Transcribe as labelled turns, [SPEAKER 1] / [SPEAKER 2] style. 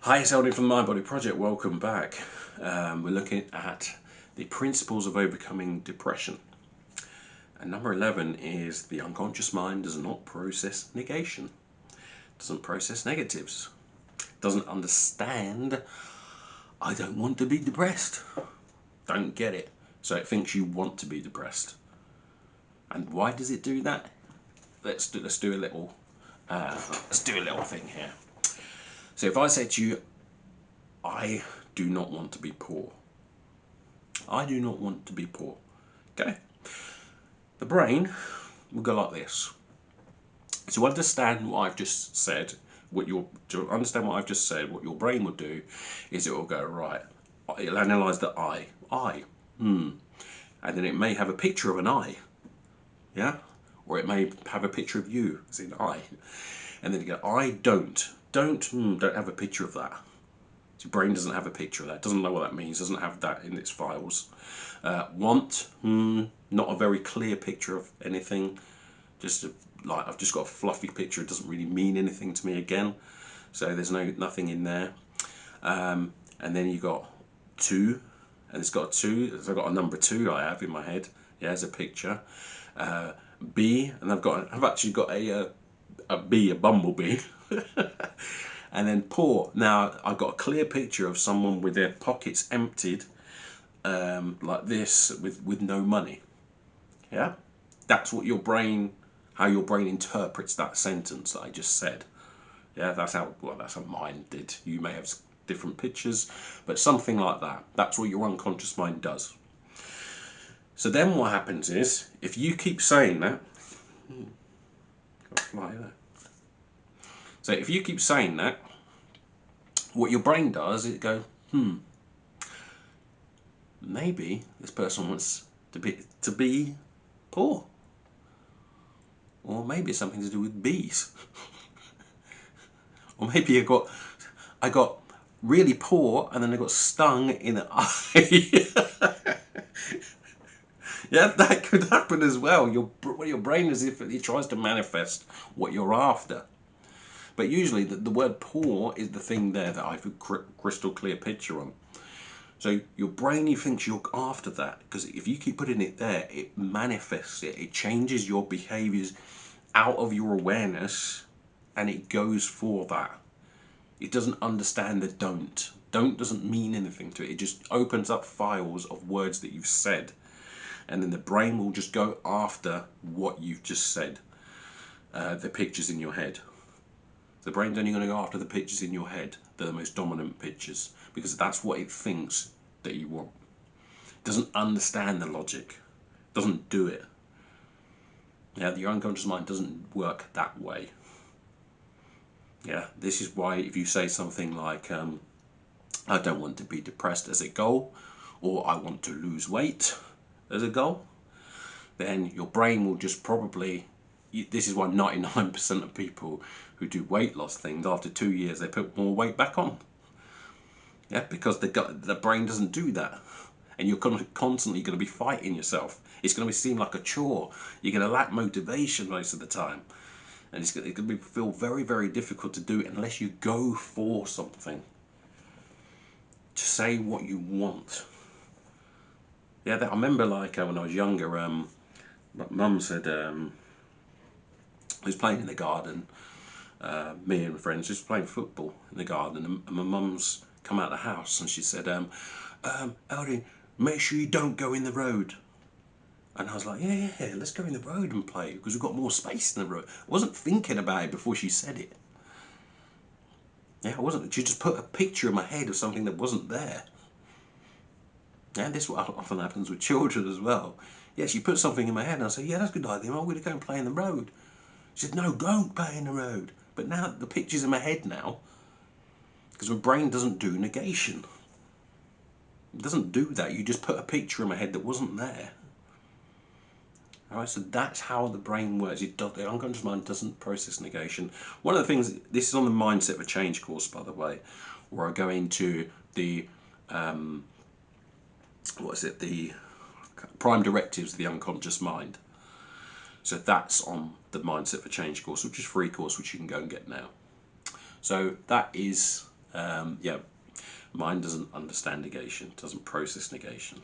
[SPEAKER 1] Hi, it's Eldon from the Mind Body Project. Welcome back. We're looking at the principles of overcoming depression. And number 11 is the unconscious mind does not process negation, doesn't process negatives, doesn't understand, I don't want to be depressed. Don't get it. So it thinks you want to be depressed. And why does it do that? Let's do a little thing here. So if I say to you, I do not want to be poor. I do not want to be poor. Okay? The brain will go like this. To understand what I've just said, what your brain will do is it will go, right, it'll analyse the I, and then it may have a picture of an I, yeah? Or it may have a picture of you, as in I. And then you go, I don't have a picture of that. Your brain doesn't have a picture of that, doesn't know what that means, doesn't have that in its files. Want, not a very clear picture of anything, like I've just got a fluffy picture, it doesn't really mean anything to me again, so there's nothing in there. And then you got two, and it's got two, so I've got a number two I have in my head, yeah, as a picture. B, and I've actually got a bee, a bumblebee. And then poor. Now I've got a clear picture of someone with their pockets emptied, like this, with no money. Yeah, that's what how your brain interprets that sentence that I just said. Yeah, that's how mine did. You may have different pictures, but something like that. That's what your unconscious mind does. So then what happens is, if you keep saying that, so if you keep saying that, what your brain does is go, maybe this person wants to be poor, or maybe it's something to do with bees, or maybe I got really poor and then I got stung in the eye. Yeah, that could happen as well. Your brain is if it tries to manifest what you're after. But usually the word poor is the thing there that I have a crystal clear picture on. So your brain thinks you're after that, because if you keep putting it there, it manifests it. It changes your behaviours out of your awareness, and it goes for that. It doesn't understand the don't. Don't doesn't mean anything to it. It just opens up files of words that you've said, and then the brain will just go after what you've just said, the pictures in your head. The brain's only going to go after the pictures in your head, the most dominant pictures, because that's what it thinks that you want. It doesn't understand the logic, doesn't do it. Yeah, your unconscious mind doesn't work that way. Yeah, this is why if you say something like, I don't want to be depressed as a goal, or I want to lose weight as a goal, then your brain will just probably, this is why 99% of people who do weight loss things, after 2 years they put more weight back on. Yeah, because the brain doesn't do that. And you're constantly going to be fighting yourself. It's going to seem like a chore. You're going to lack motivation most of the time. And it's going to feel very, very difficult to do it unless you go for something. To say what you want. Yeah, I remember like when I was younger, Mum said, I was playing in the garden, me and friends just playing football in the garden, and my mum's come out of the house and she said, Eldon, make sure you don't go in the road. And I was like, yeah, let's go in the road and play, because we've got more space in the road. I wasn't thinking about it before she said it. Yeah, I wasn't. She just put a picture in my head of something that wasn't there. Yeah, this is what often happens with children as well. Yeah, she put something in my head and I said, yeah, that's a good idea, I'm going to go and play in the road. She said, no, don't play in the road. But now the picture's in my head now, because my brain doesn't do negation. It doesn't do that. You just put a picture in my head that wasn't there. Alright, so that's how the brain works. The unconscious mind doesn't process negation. One of the things, this is on the Mindset for Change course, by the way, where I go into the, the prime directives of the unconscious mind. So that's on the Mindset for Change course, which is a free course, which you can go and get now. So that is Yeah, mind doesn't understand negation, doesn't process negation.